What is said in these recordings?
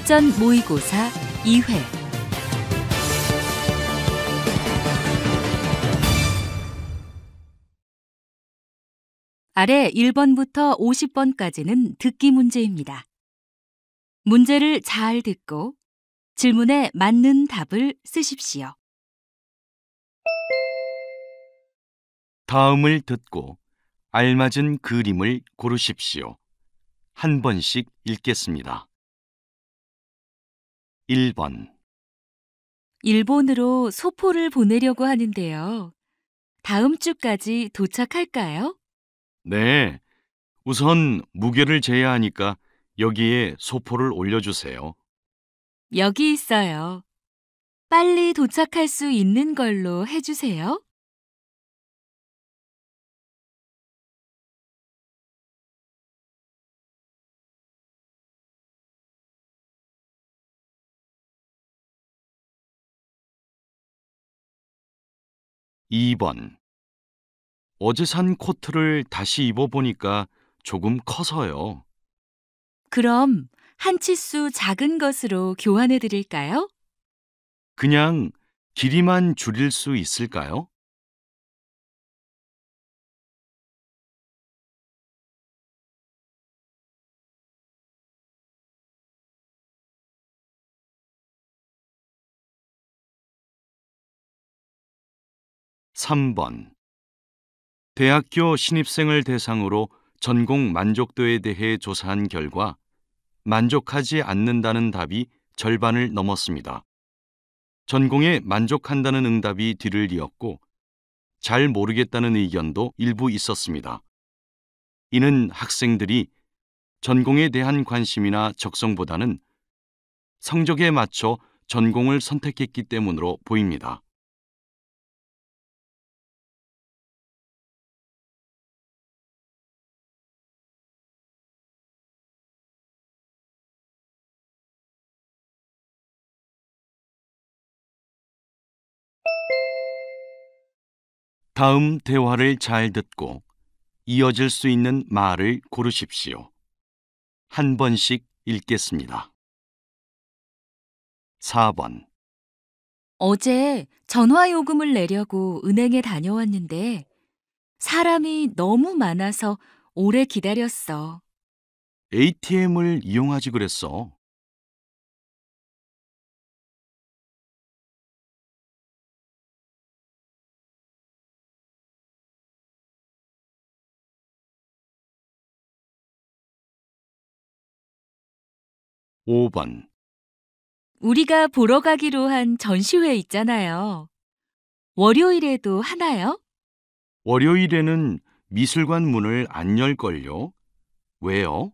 사전 모의고사 2회. 아래 1번부터 50번까지는 듣기 문제입니다. 문제를 잘 듣고 질문에 맞는 답을 쓰십시오. 다음을 듣고 알맞은 그림을 고르십시오. 한 번씩 읽겠습니다. 1번, 일본으로 소포를 보내려고 하는데요. 다음 주까지 도착할까요? 네, 우선 무게를 재야 하니까 여기에 소포를 올려주세요. 여기 있어요. 빨리 도착할 수 있는 걸로 해주세요. 2번, 어제 산 코트를 다시 입어보니까 조금 커서요. 그럼 한 치수 작은 것으로 교환해 드릴까요? 그냥 길이만 줄일 수 있을까요? 3번, 대학교 신입생을 대상으로 전공 만족도에 대해 조사한 결과 만족하지 않는다는 답이 절반을 넘었습니다. 전공에 만족한다는 응답이 뒤를 이었고 잘 모르겠다는 의견도 일부 있었습니다. 이는 학생들이 전공에 대한 관심이나 적성보다는 성적에 맞춰 전공을 선택했기 때문으로 보입니다. 다음 대화를 잘 듣고 이어질 수 있는 말을 고르십시오. 한 번씩 읽겠습니다. 4번, 어제 전화 요금을 내려고 은행에 다녀왔는데 사람이 너무 많아서 오래 기다렸어. ATM을 이용하지 그랬어. 5번, 우리가 보러 가기로 한 전시회 있잖아요. 월요일에도 하나요? 월요일에는 미술관 문을 안 열걸요? 왜요?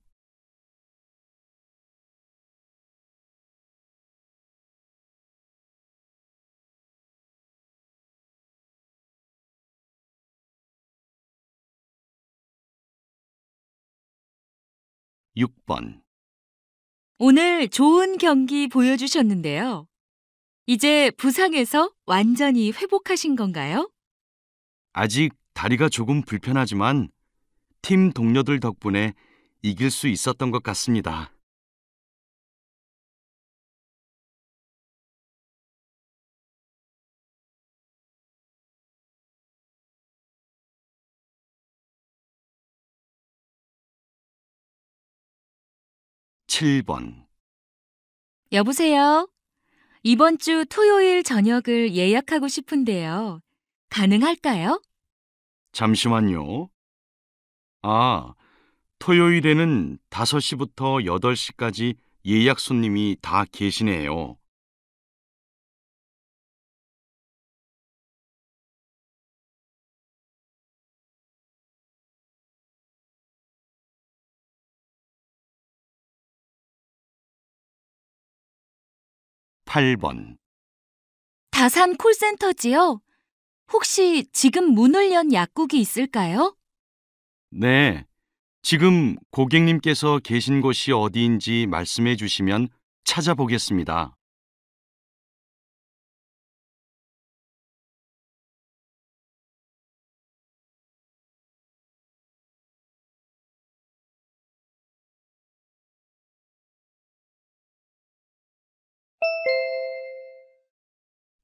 6번, 오늘 좋은 경기 보여주셨는데요. 이제 부상에서 완전히 회복하신 건가요? 아직 다리가 조금 불편하지만 팀 동료들 덕분에 이길 수 있었던 것 같습니다. 7번, 여보세요? 이번 주 토요일 저녁을 예약하고 싶은데요. 가능할까요? 잠시만요. 아, 토요일에는 5시부터 8시까지 예약 손님이 다 계시네요. 팔 번, 다산 콜센터지요? 혹시 지금 문을 연 약국이 있을까요? 네, 지금 고객님께서 계신 곳이 어디인지 말씀해 주시면 찾아보겠습니다.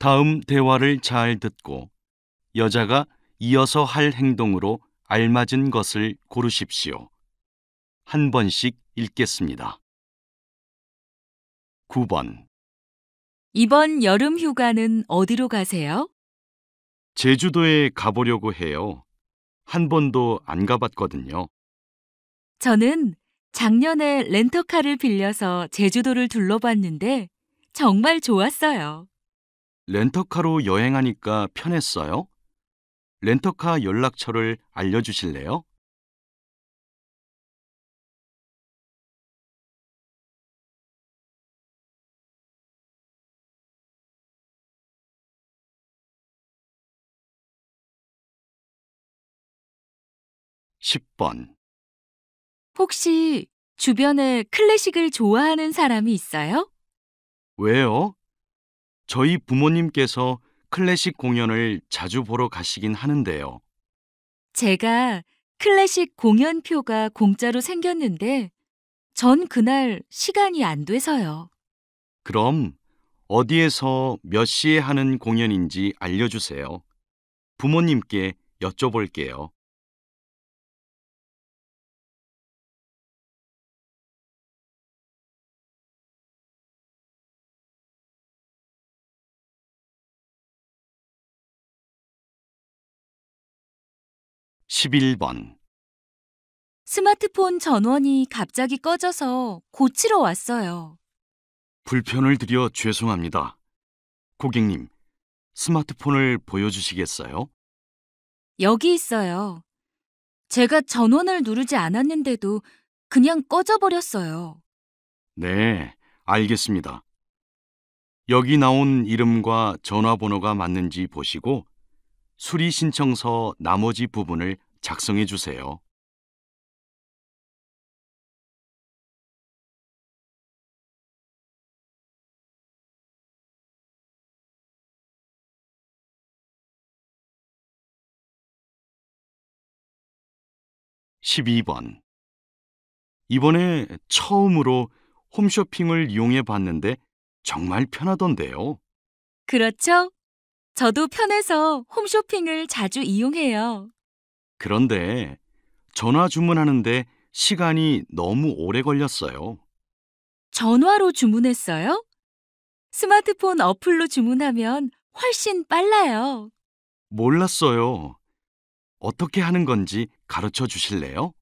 다음 대화를 잘 듣고 여자가 이어서 할 행동으로 알맞은 것을 고르십시오. 한 번씩 읽겠습니다. 9번. 이번 여름 휴가는 어디로 가세요? 제주도에 가보려고 해요. 한 번도 안 가봤거든요. 저는 작년에 렌터카를 빌려서 제주도를 둘러봤는데 정말 좋았어요. 렌터카로 여행하니까 편했어요? 렌터카 연락처를 알려주실래요? 10번. 혹시 주변에 클래식을 좋아하는 사람이 있어요? 왜요? 저희 부모님께서 클래식 공연을 자주 보러 가시긴 하는데요. 제가 클래식 공연표가 공짜로 생겼는데 전 그날 시간이 안 돼서요. 그럼 어디에서 몇 시에 하는 공연인지 알려주세요. 부모님께 여쭤볼게요. 11번. 스마트폰 전원이 갑자기 꺼져서 고치러 왔어요. 불편을 드려 죄송합니다. 고객님, 스마트폰을 보여주시겠어요? 여기 있어요. 제가 전원을 누르지 않았는데도 그냥 꺼져버렸어요. 네, 알겠습니다. 여기 나온 이름과 전화번호가 맞는지 보시고 수리 신청서 나머지 부분을 작성해 주세요. 12번. 이번에 처음으로 홈쇼핑을 이용해 봤는데 정말 편하던데요. 그렇죠? 저도 편해서 홈쇼핑을 자주 이용해요. 그런데 전화 주문하는데 시간이 너무 오래 걸렸어요. 전화로 주문했어요? 스마트폰 어플로 주문하면 훨씬 빨라요. 몰랐어요. 어떻게 하는 건지 가르쳐 주실래요?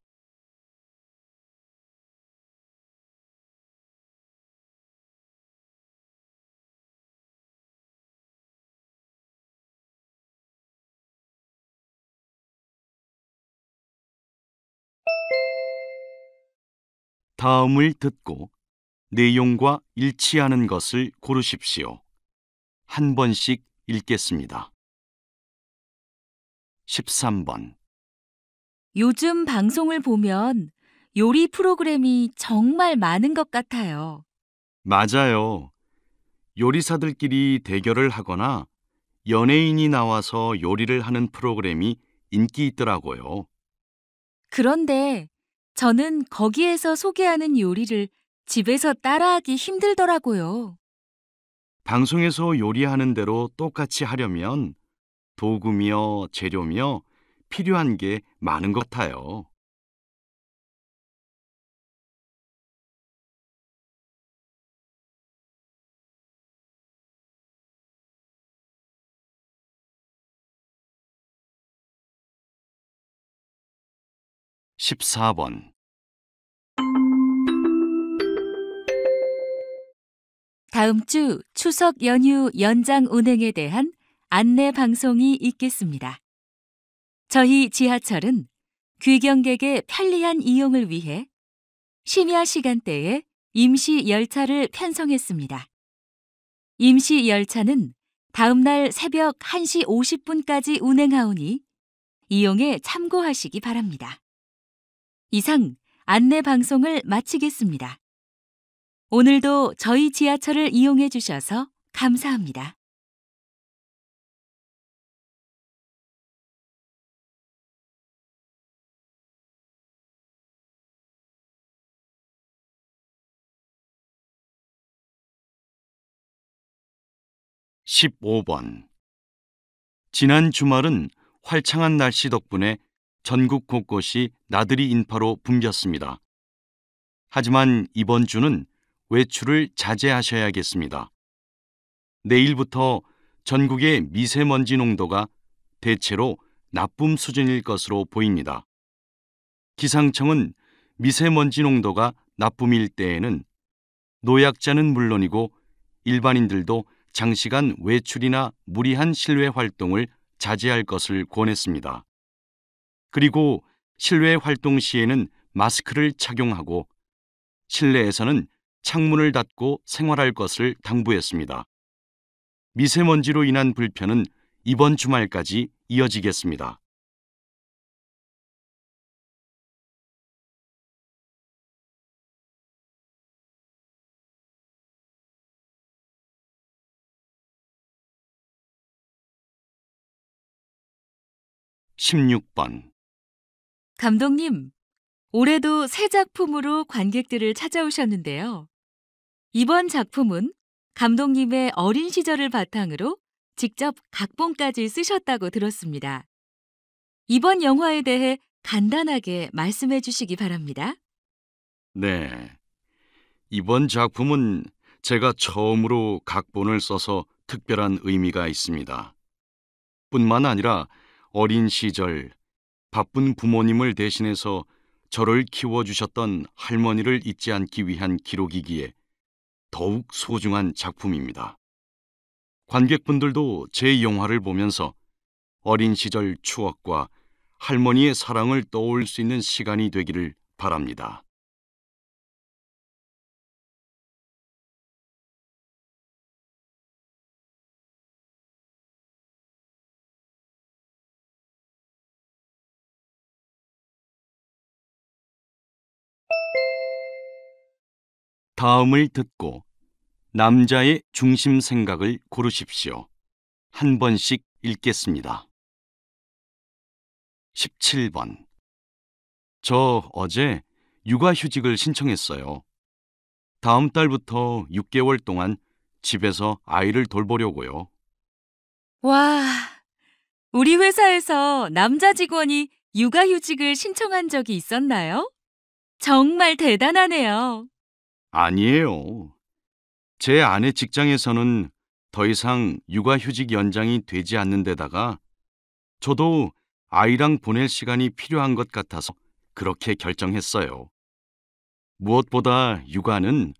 다음을 듣고 내용과 일치하는 것을 고르십시오. 한 번씩 읽겠습니다. 13번. 요즘 방송을 보면 요리 프로그램이 정말 많은 것 같아요. 맞아요. 요리사들끼리 대결을 하거나 연예인이 나와서 요리를 하는 프로그램이 인기 있더라고요. 그런데 저는 거기에서 소개하는 요리를 집에서 따라하기 힘들더라고요. 방송에서 요리하는 대로 똑같이 하려면 도구며 재료며 필요한 게 많은 것 같아요. 14번. 다음 주 추석 연휴 연장 운행에 대한 안내 방송이 있겠습니다. 저희 지하철은 귀경객의 편리한 이용을 위해 심야 시간대에 임시 열차를 편성했습니다. 임시 열차는 다음 날 새벽 1시 50분까지 운행하오니 이용에 참고하시기 바랍니다. 이상 안내 방송을 마치겠습니다. 오늘도 저희 지하철을 이용해 주셔서 감사합니다. 15번. 지난 주말은 활창한 날씨 덕분에 전국 곳곳이 나들이 인파로 붐볐습니다. 하지만 이번 주는 외출을 자제하셔야겠습니다. 내일부터 전국의 미세먼지 농도가 대체로 나쁨 수준일 것으로 보입니다. 기상청은 미세먼지 농도가 나쁨일 때에는 노약자는 물론이고 일반인들도 장시간 외출이나 무리한 실외 활동을 자제할 것을 권했습니다. 그리고 실외 활동 시에는 마스크를 착용하고 실내에서는 창문을 닫고 생활할 것을 당부했습니다. 미세먼지로 인한 불편은 이번 주말까지 이어지겠습니다. (16번) 감독님, 올해도 새 작품으로 관객들을 찾아오셨는데요. 이번 작품은 감독님의 어린 시절을 바탕으로 직접 각본까지 쓰셨다고 들었습니다. 이번 영화에 대해 간단하게 말씀해 주시기 바랍니다. 네, 이번 작품은 제가 처음으로 각본을 써서 특별한 의미가 있습니다. 뿐만 아니라 어린 시절 바쁜 부모님을 대신해서 저를 키워주셨던 할머니를 잊지 않기 위한 기록이기에 더욱 소중한 작품입니다. 관객분들도 제 영화를 보면서 어린 시절 추억과 할머니의 사랑을 떠올릴 수 있는 시간이 되기를 바랍니다. 다음을 듣고 남자의 중심 생각을 고르십시오. 한 번씩 읽겠습니다. 17번. 저 어제 육아휴직을 신청했어요. 다음 달부터 6개월 동안 집에서 아이를 돌보려고요. 와, 우리 회사에서 남자 직원이 육아휴직을 신청한 적이 있었나요? 정말 대단하네요. 아니에요. 제 아내 직장에서는 더 이상 육아휴직 연장이 되지 않는 데다가 저도 아이랑 보낼 시간이 필요한 것 같아서 그렇게 결정했어요. 무엇보다 육아는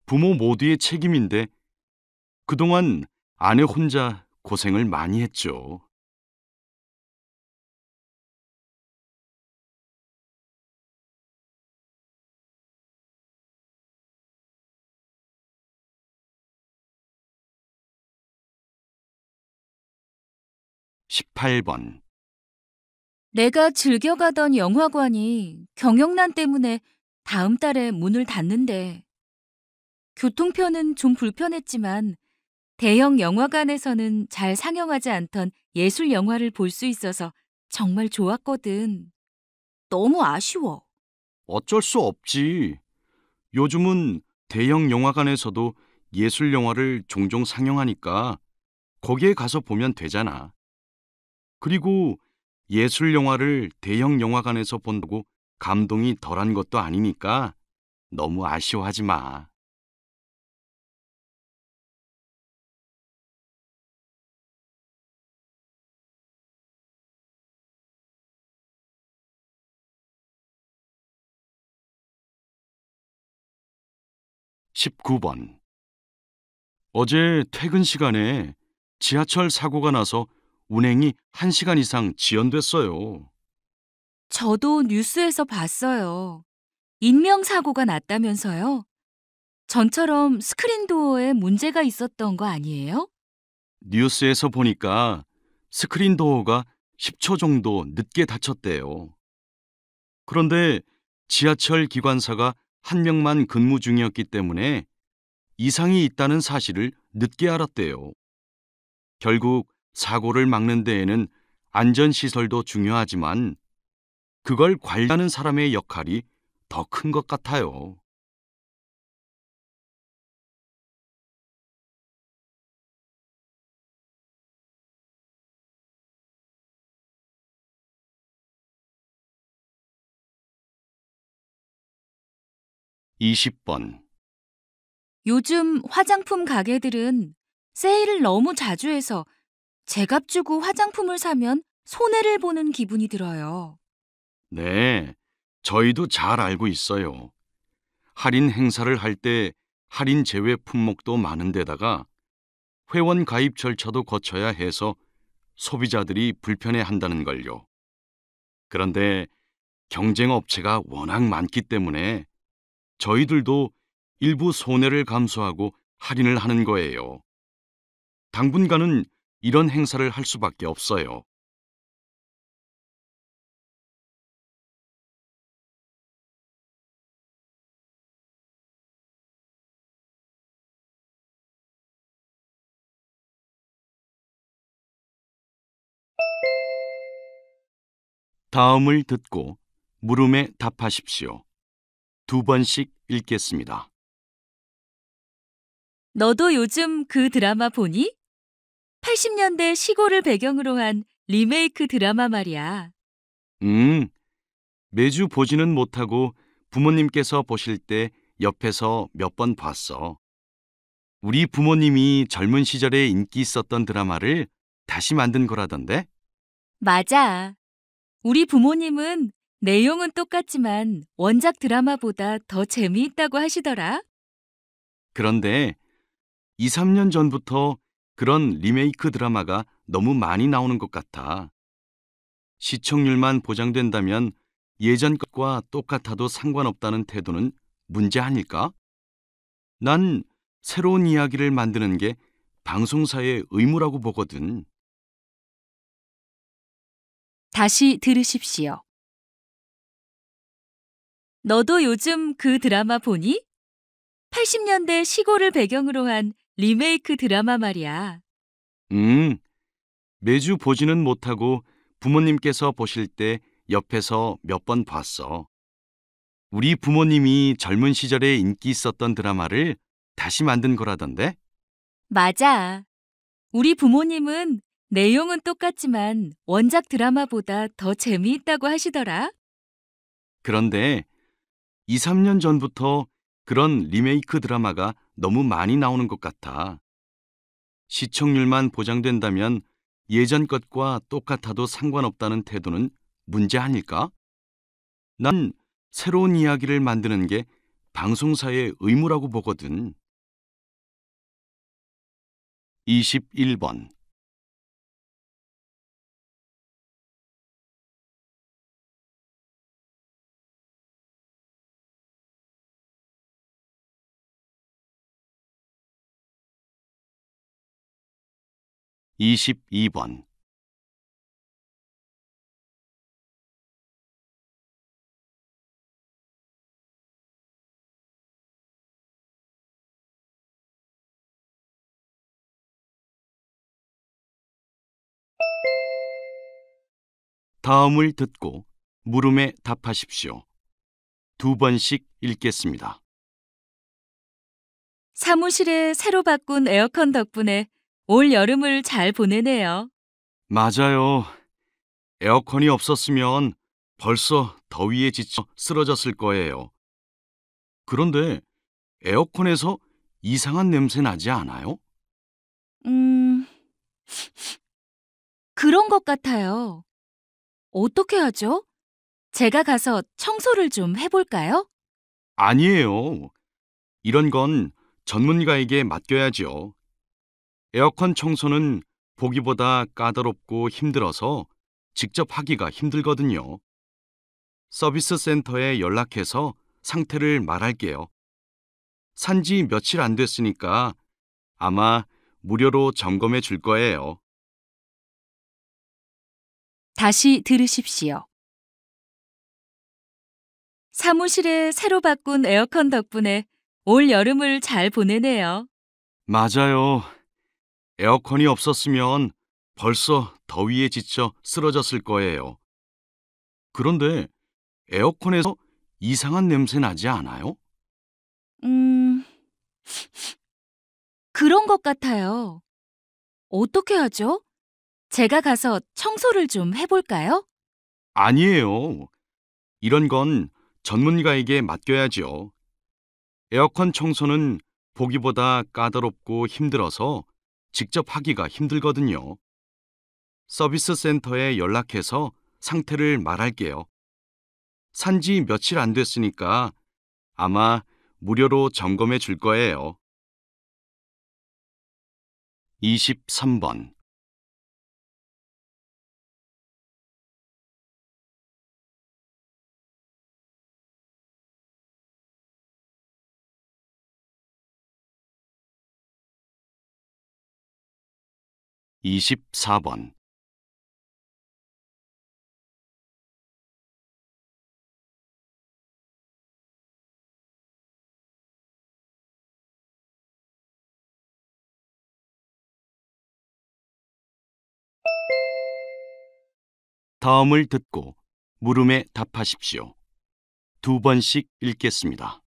부모 모두의 책임인데 그동안 아내 혼자 고생을 많이 했죠. 18번. 내가 즐겨 가던 영화관이 경영난 때문에 다음 달에 문을 닫는데 교통편은 좀 불편했지만 대형 영화관에서는 잘 상영하지 않던 예술 영화를 볼 수 있어서 정말 좋았거든. 너무 아쉬워. 어쩔 수 없지. 요즘은 대형 영화관에서도 예술 영화를 종종 상영하니까 거기에 가서 보면 되잖아. 그리고 예술 영화를 대형 영화관에서 본다고 감동이 덜한 것도 아니니까 너무 아쉬워하지 마. 19번. 어제 퇴근 시간에 지하철 사고가 나서 운행이 1시간 이상 지연됐어요. 저도 뉴스에서 봤어요. 인명사고가 났다면서요? 전처럼 스크린도어에 문제가 있었던 거 아니에요? 뉴스에서 보니까 스크린 도어가 10초 정도 늦게 닫혔대요. 그런데 지하철 기관사가 한 명만 근무 중이었기 때문에 이상이 있다는 사실을 늦게 알았대요. 결국 사고를 막는 데에는 안전시설도 중요하지만 그걸 관리하는 사람의 역할이 더 큰 것 같아요. 20번. 요즘 화장품 가게들은 세일을 너무 자주 해서 제값 주고 화장품을 사면 손해를 보는 기분이 들어요. 네, 저희도 잘 알고 있어요. 할인 행사를 할 때 할인 제외 품목도 많은데다가 회원 가입 절차도 거쳐야 해서 소비자들이 불편해한다는 걸요. 그런데 경쟁 업체가 워낙 많기 때문에 저희들도 일부 손해를 감수하고 할인을 하는 거예요. 당분간은 이런 행사를 할 수밖에 없어요. 다음을 듣고 물음에 답하십시오. 2번씩 읽겠습니다. 너도 요즘 그 드라마 보니? 80년대 시골을 배경으로 한 리메이크 드라마 말이야. 매주 보지는 못하고 부모님께서 보실 때 옆에서 몇 번 봤어. 우리 부모님이 젊은 시절에 인기 있었던 드라마를 다시 만든 거라던데? 맞아. 우리 부모님은 내용은 똑같지만 원작 드라마보다 더 재미있다고 하시더라. 그런데 2, 3년 전부터 그런 리메이크 드라마가 너무 많이 나오는 것 같아. 시청률만 보장된다면 예전 것과 똑같아도 상관없다는 태도는 문제 아닐까? 난 새로운 이야기를 만드는 게 방송사의 의무라고 보거든. 다시 들으십시오. 너도 요즘 그 드라마 보니? 80년대 시골을 배경으로 한 리메이크 드라마 말이야. 매주 보지는 못하고 부모님께서 보실 때 옆에서 몇 번 봤어. 우리 부모님이 젊은 시절에 인기 있었던 드라마를 다시 만든 거라던데? 맞아. 우리 부모님은 내용은 똑같지만 원작 드라마보다 더 재미있다고 하시더라. 그런데 2, 3년 전부터 그런 리메이크 드라마가 너무 많이 나오는 것 같아. 시청률만 보장된다면 예전 것과 똑같아도 상관없다는 태도는 문제 아닐까? 난 새로운 이야기를 만드는 게 방송사의 의무라고 보거든. 21번. (22번) 다음을 듣고 물음에 답하십시오. 2번씩 읽겠습니다. 사무실에 새로 바꾼 에어컨 덕분에 올 여름을 잘 보내네요. 맞아요. 에어컨이 없었으면 벌써 더위에 지쳐 쓰러졌을 거예요. 그런데 에어컨에서 이상한 냄새 나지 않아요? 음, 그런 것 같아요. 어떻게 하죠? 제가 가서 청소를 좀 해볼까요? 아니에요. 이런 건 전문가에게 맡겨야죠. 에어컨 청소는 보기보다 까다롭고 힘들어서 직접 하기가 힘들거든요. 서비스 센터에 연락해서 상태를 말할게요. 산지 며칠 안 됐으니까 아마 무료로 점검해 줄 거예요. 다시 들으십시오. 사무실에 새로 바꾼 에어컨 덕분에 올 여름을 잘 보내네요. 맞아요. 에어컨이 없었으면 벌써 더위에 지쳐 쓰러졌을 거예요. 그런데 에어컨에서 이상한 냄새 나지 않아요? 음, 그런 것 같아요. 어떻게 하죠? 제가 가서 청소를 좀 해볼까요? 아니에요. 이런 건 전문가에게 맡겨야죠. 에어컨 청소는 보기보다 까다롭고 힘들어서 직접 하기가 힘들거든요. 서비스 센터에 연락해서 상태를 말할게요. 산지 며칠 안 됐으니까 아마 무료로 점검해 줄 거예요. 23번. 24번. '다음을 듣고 물음에 답하십시오. 2번씩 읽겠습니다.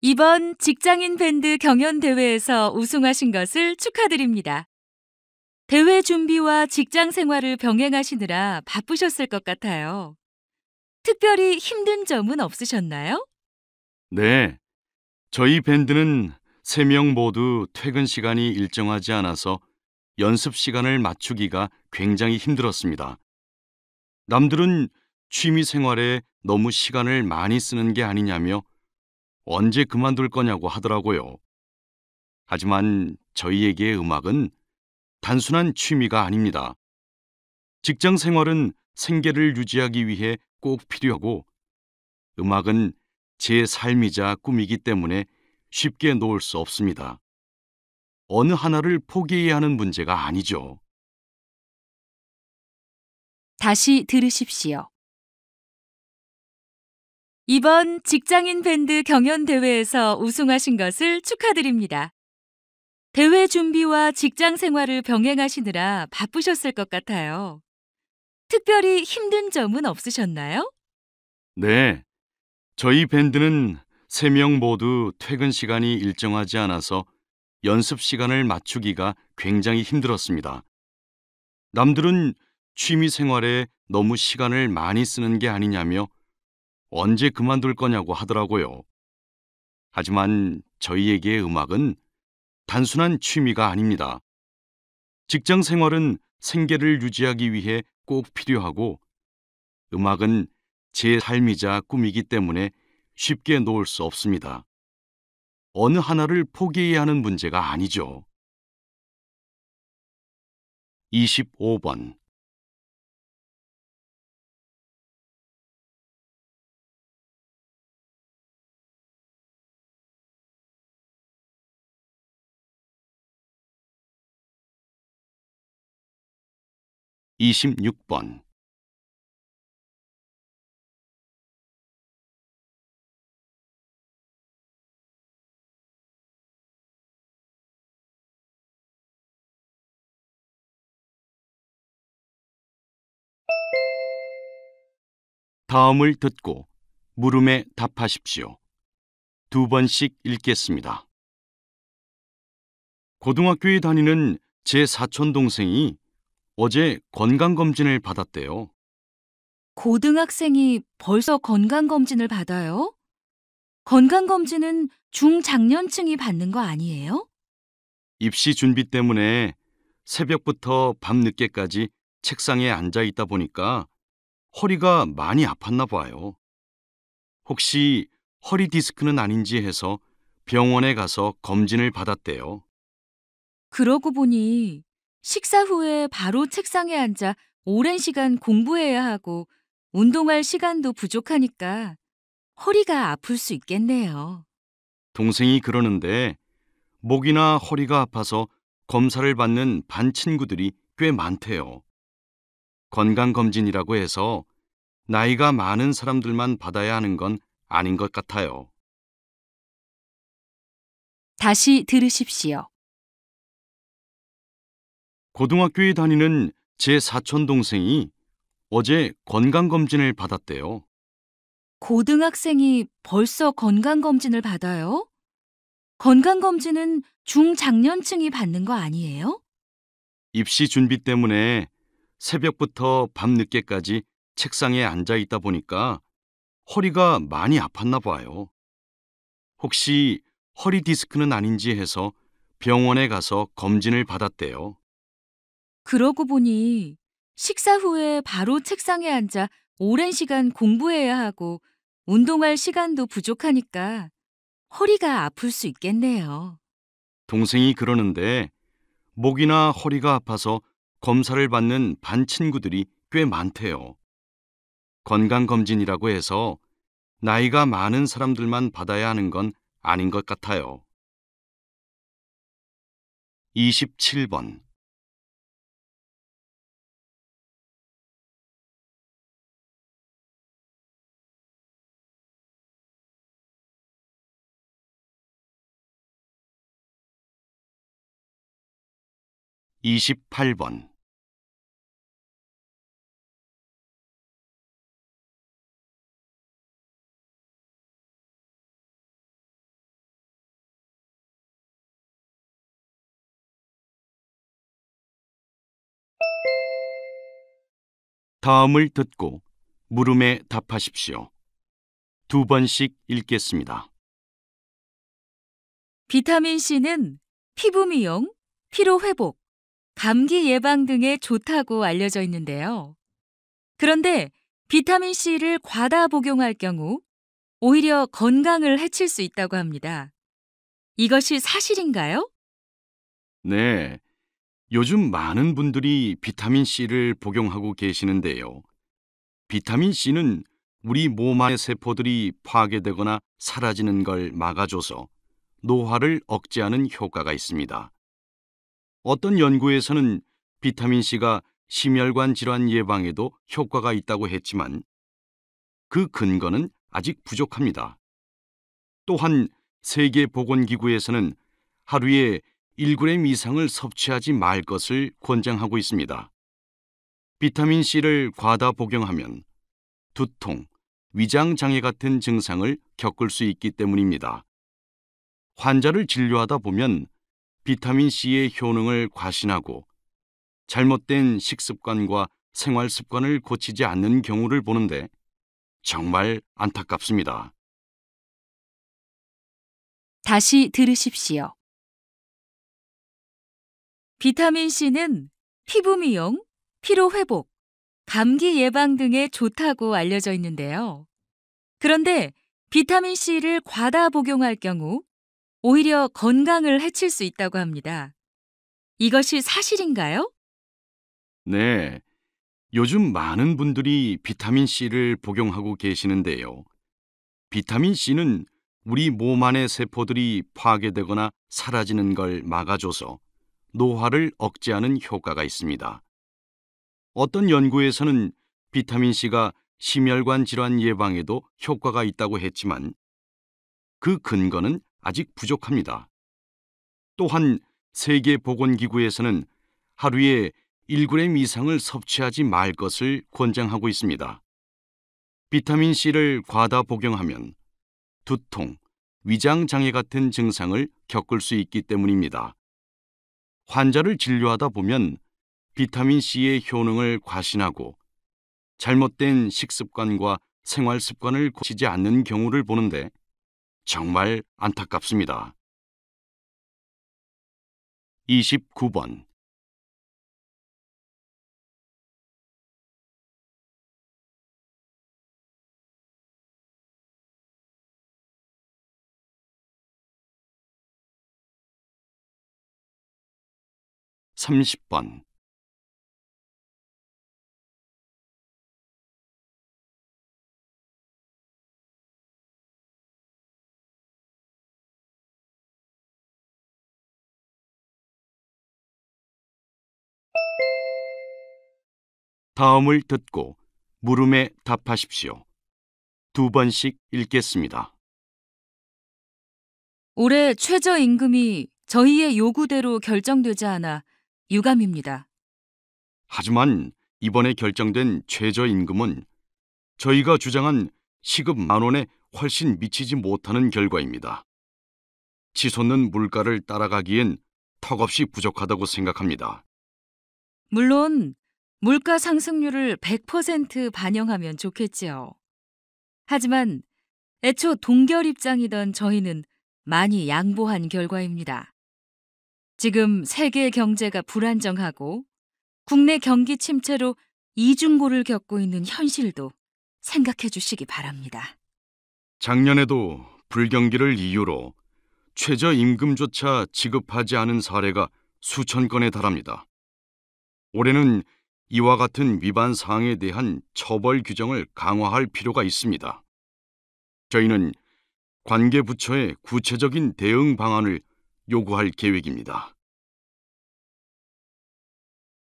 이번 직장인 밴드 경연 대회에서 우승하신 것을 축하드립니다. 대회 준비와 직장 생활을 병행하시느라 바쁘셨을 것 같아요. 특별히 힘든 점은 없으셨나요? 네, 저희 밴드는 3명 모두 퇴근 시간이 일정하지 않아서 연습 시간을 맞추기가 굉장히 힘들었습니다. 남들은 취미 생활에 너무 시간을 많이 쓰는 게 아니냐며 언제 그만둘 거냐고 하더라고요. 하지만 저희에게 음악은 단순한 취미가 아닙니다. 직장 생활은 생계를 유지하기 위해 꼭 필요하고, 음악은 제 삶이자 꿈이기 때문에 쉽게 놓을 수 없습니다. 어느 하나를 포기해야 하는 문제가 아니죠. 다시 들으십시오. 이번 직장인 밴드 경연 대회에서 우승하신 것을 축하드립니다. 대회 준비와 직장 생활을 병행하시느라 바쁘셨을 것 같아요. 특별히 힘든 점은 없으셨나요? 네, 저희 밴드는 3명 모두 퇴근 시간이 일정하지 않아서 연습 시간을 맞추기가 굉장히 힘들었습니다. 남들은 취미 생활에 너무 시간을 많이 쓰는 게 아니냐며 언제 그만둘 거냐고 하더라고요. 하지만 저희에게 음악은 단순한 취미가 아닙니다. 직장 생활은 생계를 유지하기 위해 꼭 필요하고, 음악은 제 삶이자 꿈이기 때문에 쉽게 놓을 수 없습니다. 어느 하나를 포기해야 하는 문제가 아니죠. 25번. 26번. '다음을 듣고 물음에 답하십시오. 2번씩 읽겠습니다. 고등학교에 다니는 제 사촌 동생이 어제 건강검진을 받았대요. 고등학생이 벌써 건강검진을 받아요? 건강검진은 중장년층이 받는 거 아니에요? 입시 준비 때문에 새벽부터 밤늦게까지 책상에 앉아 있다 보니까 허리가 많이 아팠나 봐요. 혹시 허리 디스크는 아닌지 해서 병원에 가서 검진을 받았대요. 그러고 보니 식사 후에 바로 책상에 앉아 오랜 시간 공부해야 하고 운동할 시간도 부족하니까 허리가 아플 수 있겠네요. 동생이 그러는데 목이나 허리가 아파서 검사를 받는 반 친구들이 꽤 많대요. 건강검진이라고 해서 나이가 많은 사람들만 받아야 하는 건 아닌 것 같아요. 다시 들으십시오. 고등학교에 다니는 제 사촌 동생이 어제 건강검진을 받았대요. 고등학생이 벌써 건강검진을 받아요? 건강검진은 중장년층이 받는 거 아니에요? 입시 준비 때문에 새벽부터 밤늦게까지 책상에 앉아 있다 보니까 허리가 많이 아팠나 봐요. 혹시 허리 디스크는 아닌지 해서 병원에 가서 검진을 받았대요. 그러고 보니 식사 후에 바로 책상에 앉아 오랜 시간 공부해야 하고 운동할 시간도 부족하니까 허리가 아플 수 있겠네요. 동생이 그러는데 목이나 허리가 아파서 검사를 받는 반 친구들이 꽤 많대요. 건강검진이라고 해서 나이가 많은 사람들만 받아야 하는 건 아닌 것 같아요. 27번. 28번. '다음을 듣고 물음에 답하십시오. 2번씩 읽겠습니다. 비타민 C는 피부 미용, 피로 회복, 감기 예방 등에 좋다고 알려져 있는데요. 그런데 비타민 C를 과다 복용할 경우 오히려 건강을 해칠 수 있다고 합니다. 이것이 사실인가요? 네, 요즘 많은 분들이 비타민 C를 복용하고 계시는데요. 비타민 C는 우리 몸 안의 세포들이 파괴되거나 사라지는 걸 막아줘서 노화를 억제하는 효과가 있습니다. 어떤 연구에서는 비타민 C가 심혈관 질환 예방에도 효과가 있다고 했지만 그 근거는 아직 부족합니다. 또한 세계보건기구에서는 하루에 1g 이상을 섭취하지 말 것을 권장하고 있습니다. 비타민 C를 과다 복용하면 두통, 위장 장애 같은 증상을 겪을 수 있기 때문입니다. 환자를 진료하다 보면 비타민 C의 효능을 과신하고 잘못된 식습관과 생활 습관을 고치지 않는 경우를 보는데 정말 안타깝습니다. 다시 들으십시오. 비타민 C는 피부 미용, 피로 회복, 감기 예방 등에 좋다고 알려져 있는데요. 그런데 비타민 C를 과다 복용할 경우 오히려 건강을 해칠 수 있다고 합니다. 이것이 사실인가요? 네, 요즘 많은 분들이 비타민 C를 복용하고 계시는데요. 비타민 C는 우리 몸 안의 세포들이 파괴되거나 사라지는 걸 막아줘서 노화를 억제하는 효과가 있습니다. 어떤 연구에서는 비타민 C가 심혈관 질환 예방에도 효과가 있다고 했지만 그 근거는 아직 부족합니다. 또한 세계보건기구에서는 하루에 1g 이상을 섭취하지 말 것을 권장하고 있습니다. 비타민 C를 과다 복용하면 두통, 위장 장애 같은 증상을 겪을 수 있기 때문입니다. 환자를 진료하다 보면 비타민 C의 효능을 과신하고 잘못된 식습관과 생활 습관을 고치지 않는 경우를 보는데 정말 안타깝습니다. 29번. 30번. '다음을 듣고 물음에 답하십시오. 2번씩 읽겠습니다. 올해 최저임금이 저희의 요구대로 결정되지 않아 유감입니다. 하지만 이번에 결정된 최저임금은 저희가 주장한 시급 10,000원에 훨씬 미치지 못하는 결과입니다. 치솟는 물가를 따라가기엔 턱없이 부족하다고 생각합니다. 물론 물가 상승률을 100% 반영하면 좋겠지요. 하지만 애초 동결 입장이던 저희는 많이 양보한 결과입니다. 지금 세계 경제가 불안정하고 국내 경기 침체로 이중고를 겪고 있는 현실도 생각해 주시기 바랍니다. 작년에도 불경기를 이유로 최저임금조차 지급하지 않은 사례가 수천 건에 달합니다. 올해는 이와 같은 위반 사항에 대한 처벌 규정을 강화할 필요가 있습니다. 저희는 관계 부처의 구체적인 대응 방안을 요구할 계획입니다.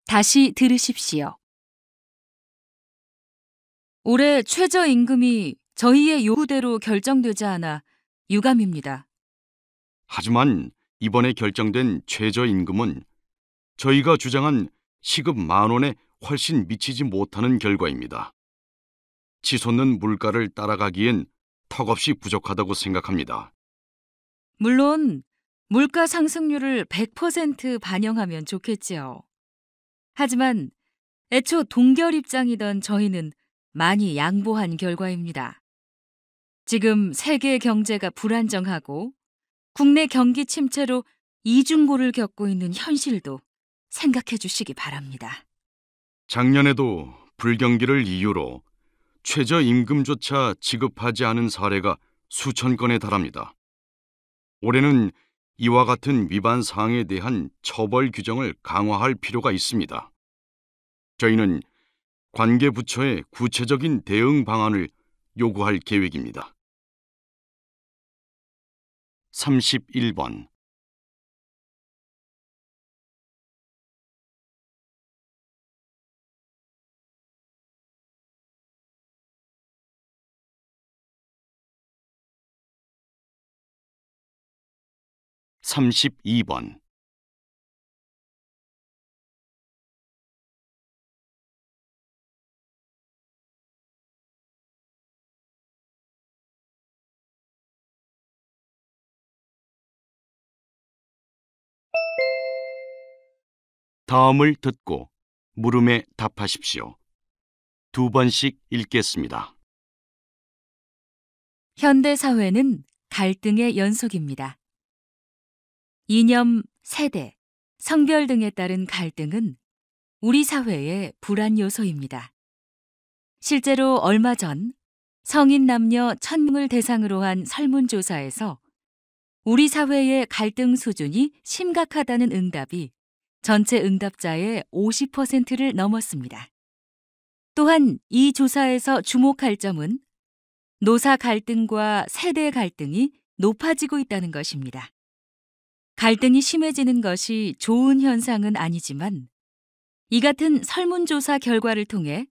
다시 들으십시오. 올해 최저임금이 저희의 요구대로 결정되지 않아 유감입니다. 하지만 이번에 결정된 최저임금은 저희가 주장한 시급 10,000원에 훨씬 미치지 못하는 결과입니다. 치솟는 물가를 따라가기엔 턱없이 부족하다고 생각합니다. 물론 물가 상승률을 100% 반영하면 좋겠지요. 하지만 애초 동결 입장이던 저희는 많이 양보한 결과입니다. 지금 세계 경제가 불안정하고 국내 경기 침체로 이중고를 겪고 있는 현실도 생각해 주시기 바랍니다. 작년에도 불경기를 이유로 최저임금조차 지급하지 않은 사례가 수천 건에 달합니다. 올해는 이와 같은 위반 사항에 대한 처벌 규정을 강화할 필요가 있습니다. 저희는 관계 부처의 구체적인 대응 방안을 요구할 계획입니다. 31번 32번 다음을 듣고 물음에 답하십시오. 2번씩 읽겠습니다. 현대 사회는 갈등의 연속입니다. 이념, 세대, 성별 등에 따른 갈등은 우리 사회의 불안 요소입니다. 실제로 얼마 전 성인 남녀 1,000명을 대상으로 한 설문조사에서 우리 사회의 갈등 수준이 심각하다는 응답이 전체 응답자의 50%를 넘었습니다. 또한 이 조사에서 주목할 점은 노사 갈등과 세대 갈등이 높아지고 있다는 것입니다. 갈등이 심해지는 것이 좋은 현상은 아니지만 이 같은 설문조사 결과를 통해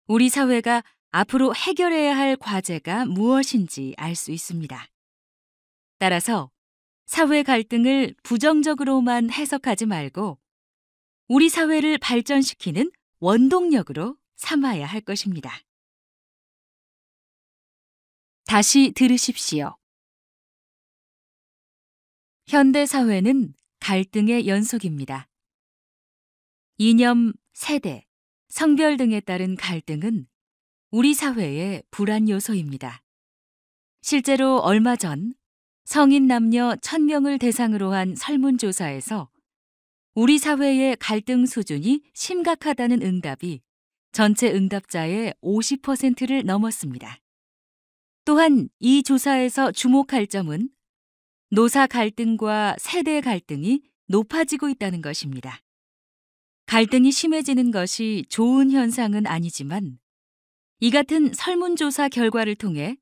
우리 사회가 앞으로 해결해야 할 과제가 무엇인지 알 수 있습니다. 따라서 사회 갈등을 부정적으로만 해석하지 말고 우리 사회를 발전시키는 원동력으로 삼아야 할 것입니다. 다시 들으십시오. 현대 사회는 갈등의 연속입니다. 이념, 세대, 성별 등에 따른 갈등은 우리 사회의 불안 요소입니다. 실제로 얼마 전 성인 남녀 1,000명을 대상으로 한 설문조사에서 우리 사회의 갈등 수준이 심각하다는 응답이 전체 응답자의 50%를 넘었습니다. 또한 이 조사에서 주목할 점은 노사 갈등과 세대 갈등이 높아지고 있다는 것입니다. 갈등이 심해지는 것이 좋은 현상은 아니지만 이 같은 설문조사 결과를 통해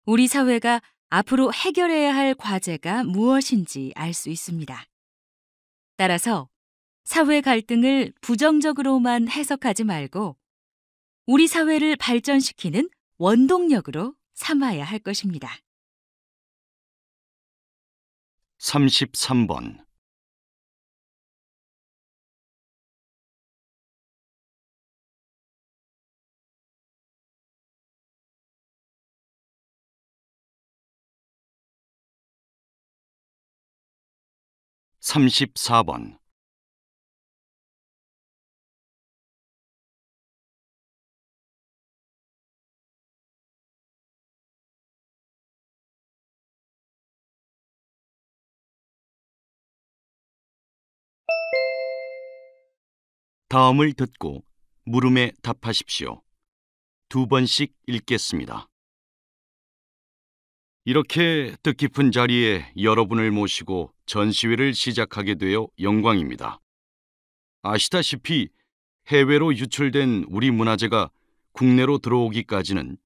우리 사회가 앞으로 해결해야 할 과제가 무엇인지 알 수 있습니다. 따라서 사회 갈등을 부정적으로만 해석하지 말고 우리 사회를 발전시키는 원동력으로 삼아야 할 것입니다. 33번 (34번) 다음을 듣고 물음에 답하십시오. 2번씩 읽겠습니다. 이렇게 뜻깊은 자리에 여러분을 모시고 전시회를 시작하게 되어 영광입니다. 아시다시피 해외로 유출된 우리 문화재가 국내로 들어오기까지는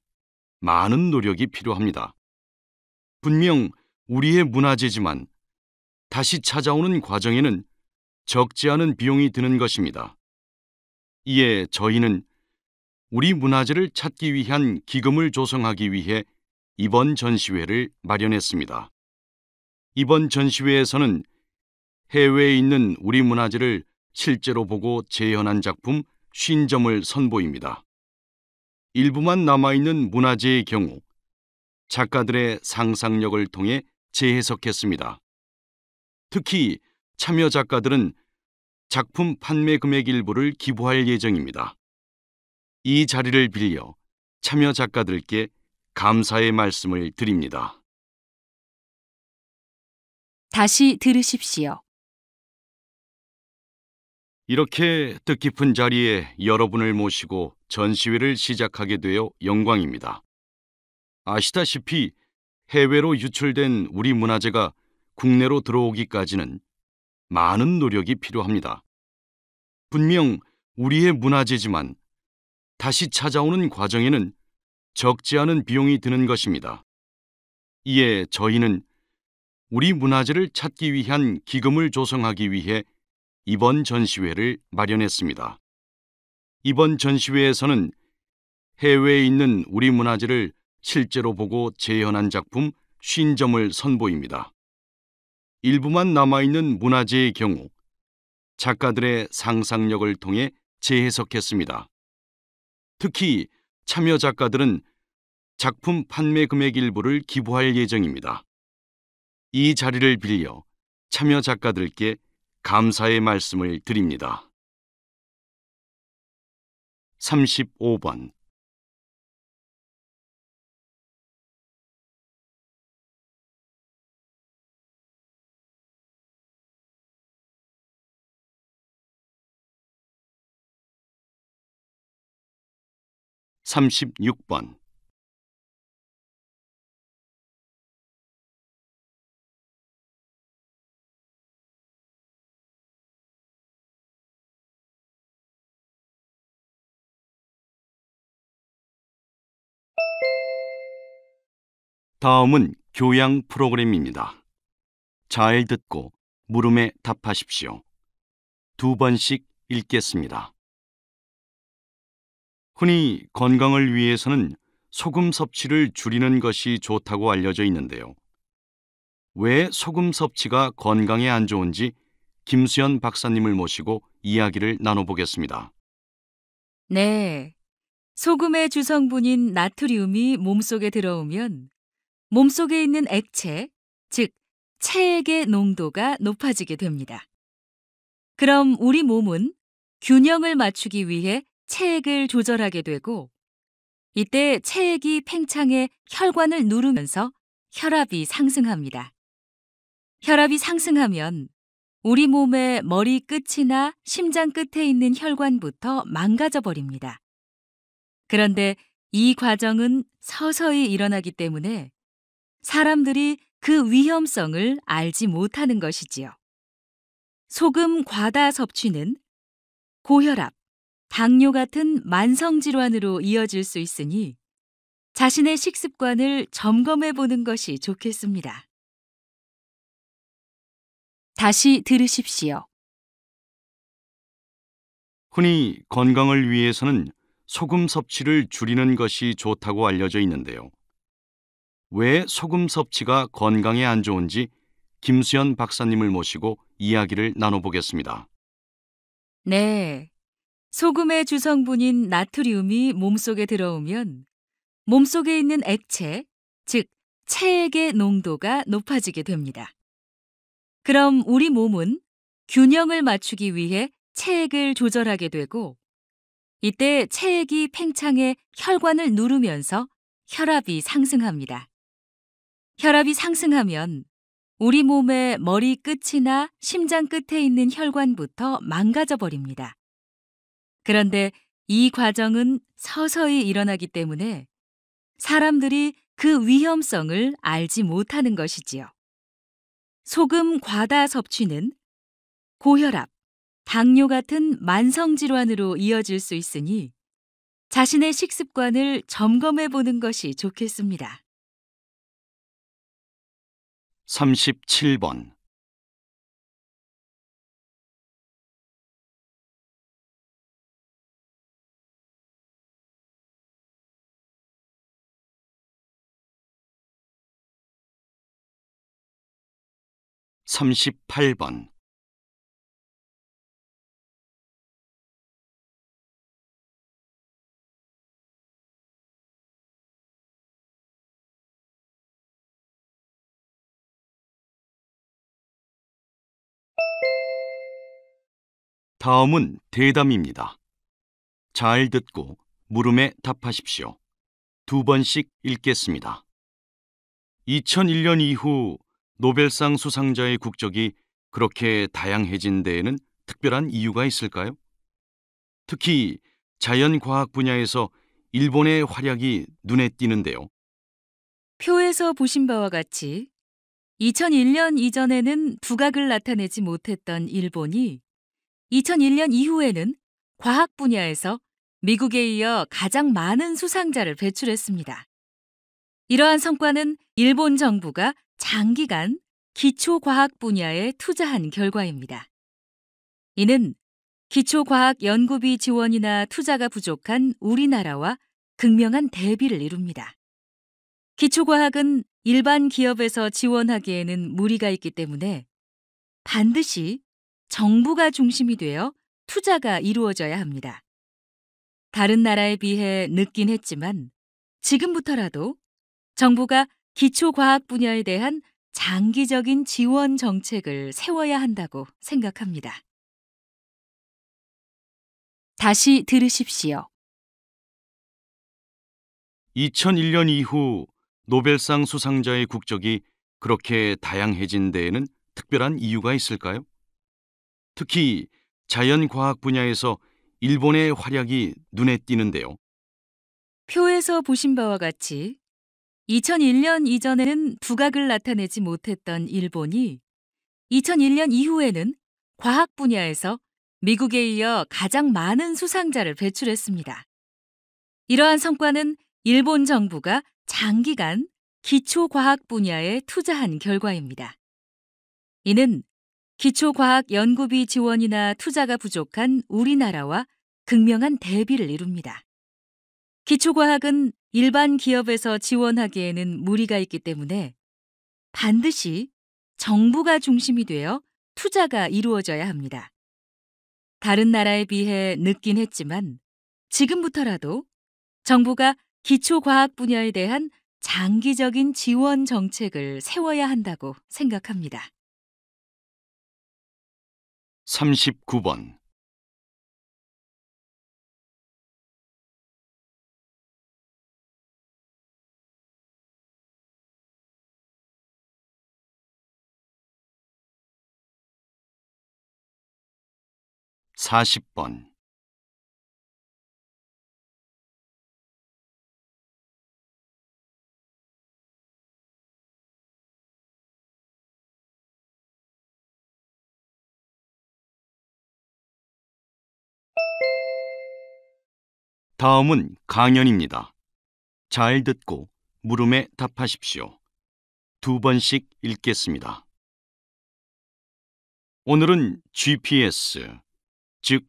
많은 노력이 필요합니다. 분명 우리의 문화재지만 다시 찾아오는 과정에는 적지 않은 비용이 드는 것입니다. 이에 저희는 우리 문화재를 찾기 위한 기금을 조성하기 위해 이번 전시회를 마련했습니다. 이번 전시회에서는 해외에 있는 우리 문화재를 실제로 보고 재현한 작품 50점을 선보입니다. 일부만 남아있는 문화재의 경우 작가들의 상상력을 통해 재해석했습니다. 특히 참여 작가들은 작품 판매 금액 일부를 기부할 예정입니다. 이 자리를 빌려 참여 작가들께 감사의 말씀을 드립니다. 다시 들으십시오. 이렇게 뜻깊은 자리에 여러분을 모시고 전시회를 시작하게 되어 영광입니다. 아시다시피 해외로 유출된 우리 문화재가 국내로 들어오기까지는 많은 노력이 필요합니다. 분명 우리의 문화재지만 다시 찾아오는 과정에는 적지 않은 비용이 드는 것입니다. 이에 저희는 우리 문화재를 찾기 위한 기금을 조성하기 위해 이번 전시회를 마련했습니다. 이번 전시회에서는 해외에 있는 우리 문화재를 실제로 보고 재현한 작품 50점을 선보입니다. 일부만 남아있는 문화재의 경우 작가들의 상상력을 통해 재해석했습니다. 특히 참여 작가들은 작품 판매 금액 일부를 기부할 예정입니다. 이 자리를 빌려 참여 작가들께 감사의 말씀을 드립니다. 35번 36번 다음은 교양 프로그램입니다. 잘 듣고 물음에 답하십시오. 2번씩 읽겠습니다. 흔히 건강을 위해서는 소금 섭취를 줄이는 것이 좋다고 알려져 있는데요. 왜 소금 섭취가 건강에 안 좋은지 김수연 박사님을 모시고 이야기를 나눠보겠습니다. 네. 소금의 주성분인 나트륨이 몸속에 들어오면 몸속에 있는 액체, 즉 체액의 농도가 높아지게 됩니다. 그럼 우리 몸은 균형을 맞추기 위해 체액을 조절하게 되고 이때 체액이 팽창해 혈관을 누르면서 혈압이 상승합니다. 혈압이 상승하면 우리 몸의 머리 끝이나 심장 끝에 있는 혈관부터 망가져 버립니다. 그런데 이 과정은 서서히 일어나기 때문에 사람들이 그 위험성을 알지 못하는 것이지요. 소금 과다 섭취는 고혈압, 당뇨 같은 만성질환으로 이어질 수 있으니 자신의 식습관을 점검해 보는 것이 좋겠습니다. 다시 들으십시오. 흔히 건강을 위해서는 소금 섭취를 줄이는 것이 좋다고 알려져 있는데요. 왜 소금 섭취가 건강에 안 좋은지 김수연 박사님을 모시고 이야기를 나눠보겠습니다. 네. 소금의 주성분인 나트륨이 몸속에 들어오면 몸속에 있는 액체, 즉 체액의 농도가 높아지게 됩니다. 그럼 우리 몸은 균형을 맞추기 위해 체액을 조절하게 되고 이때 체액이 팽창해 혈관을 누르면서 혈압이 상승합니다. 혈압이 상승하면 우리 몸의 머리 끝이나 심장 끝에 있는 혈관부터 망가져 버립니다. 그런데 이 과정은 서서히 일어나기 때문에 사람들이 그 위험성을 알지 못하는 것이지요. 소금 과다 섭취는 고혈압, 당뇨 같은 만성 질환으로 이어질 수 있으니 자신의 식습관을 점검해 보는 것이 좋겠습니다. 37번. 38번. '다음은 대담입니다. 잘 듣고 물음에 답하십시오. 2번씩 읽겠습니다. 2001년 이후 노벨상 수상자의 국적이 그렇게 다양해진 데에는 특별한 이유가 있을까요? 특히 자연과학 분야에서 일본의 활약이 눈에 띄는데요. 표에서 보신 바와 같이 2001년 이전에는 두각을 나타내지 못했던 일본이 2001년 이후에는 과학 분야에서 미국에 이어 가장 많은 수상자를 배출했습니다. 이러한 성과는 일본 정부가 장기간 기초과학 분야에 투자한 결과입니다. 이는 기초과학 연구비 지원이나 투자가 부족한 우리나라와 극명한 대비를 이룹니다. 기초과학은 일반 기업에서 지원하기에는 무리가 있기 때문에 반드시 정부가 중심이 되어 투자가 이루어져야 합니다. 다른 나라에 비해 늦긴 했지만 지금부터라도 정부가 기초과학 분야에 대한 장기적인 지원 정책을 세워야 한다고 생각합니다. 다시 들으십시오. 2001년 이후 노벨상 수상자의 국적이 그렇게 다양해진 데에는 특별한 이유가 있을까요? 특히 자연과학 분야에서 일본의 활약이 눈에 띄는데요. 표에서 보신 바와 같이 2001년 이전에는 두각을 나타내지 못했던 일본이 2001년 이후에는 과학 분야에서 미국에 이어 가장 많은 수상자를 배출했습니다. 이러한 성과는 일본 정부가 장기간 기초과학 분야에 투자한 결과입니다. 이는 기초과학 연구비 지원이나 투자가 부족한 우리나라와 극명한 대비를 이룹니다. 기초과학은 일반 기업에서 지원하기에는 무리가 있기 때문에 반드시 정부가 중심이 되어 투자가 이루어져야 합니다. 다른 나라에 비해 늦긴 했지만 지금부터라도 정부가 기초과학 분야에 대한 장기적인 지원 정책을 세워야 한다고 생각합니다. 39번. 40번. '다음은 강연입니다. 잘 듣고 물음에 답하십시오. 2번씩 읽겠습니다. 오늘은 GPS, 즉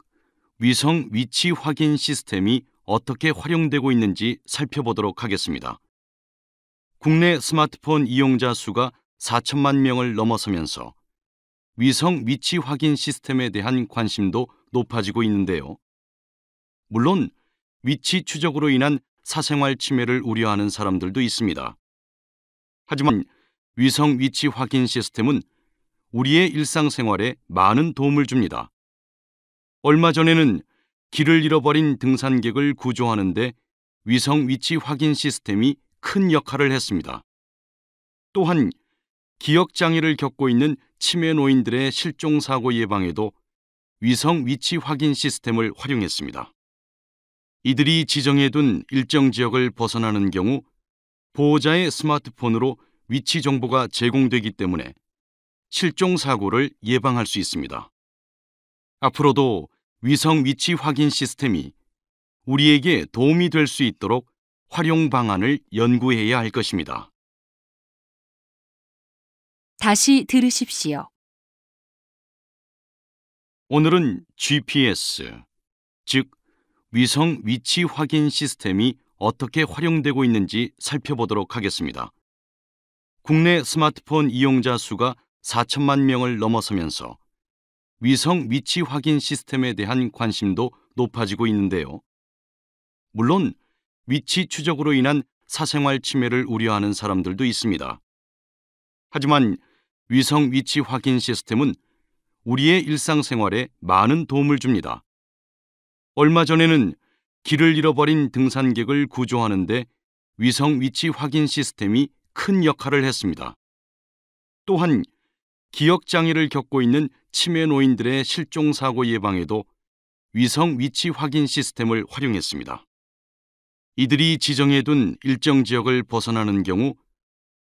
위성 위치 확인 시스템이 어떻게 활용되고 있는지 살펴보도록 하겠습니다. 국내 스마트폰 이용자 수가 4천만 명을 넘어서면서 위성 위치 확인 시스템에 대한 관심도 높아지고 있는데요. 물론 위치 추적으로 인한 사생활 침해를 우려하는 사람들도 있습니다. 하지만 위성 위치 확인 시스템은 우리의 일상생활에 많은 도움을 줍니다. 얼마 전에는 길을 잃어버린 등산객을 구조하는 데 위성 위치 확인 시스템이 큰 역할을 했습니다. 또한 기억 장애를 겪고 있는 치매 노인들의 실종 사고 예방에도 위성 위치 확인 시스템을 활용했습니다. 이들이 지정해둔 일정 지역을 벗어나는 경우 보호자의 스마트폰으로 위치 정보가 제공되기 때문에 실종 사고를 예방할 수 있습니다. 앞으로도 위성 위치 확인 시스템이 우리에게 도움이 될 수 있도록 활용 방안을 연구해야 할 것입니다. 다시 들으십시오. 오늘은 GPS, 즉 위성 위치 확인 시스템이 어떻게 활용되고 있는지 살펴보도록 하겠습니다. 국내 스마트폰 이용자 수가 4천만 명을 넘어서면서 위성 위치 확인 시스템에 대한 관심도 높아지고 있는데요. 물론 위치 추적으로 인한 사생활 침해를 우려하는 사람들도 있습니다. 하지만 위성 위치 확인 시스템은 우리의 일상생활에 많은 도움을 줍니다. 얼마 전에는 길을 잃어버린 등산객을 구조하는 데 위성 위치 확인 시스템이 큰 역할을 했습니다. 또한 기억장애를 겪고 있는 치매 노인들의 실종 사고 예방에도 위성 위치 확인 시스템을 활용했습니다. 이들이 지정해둔 일정 지역을 벗어나는 경우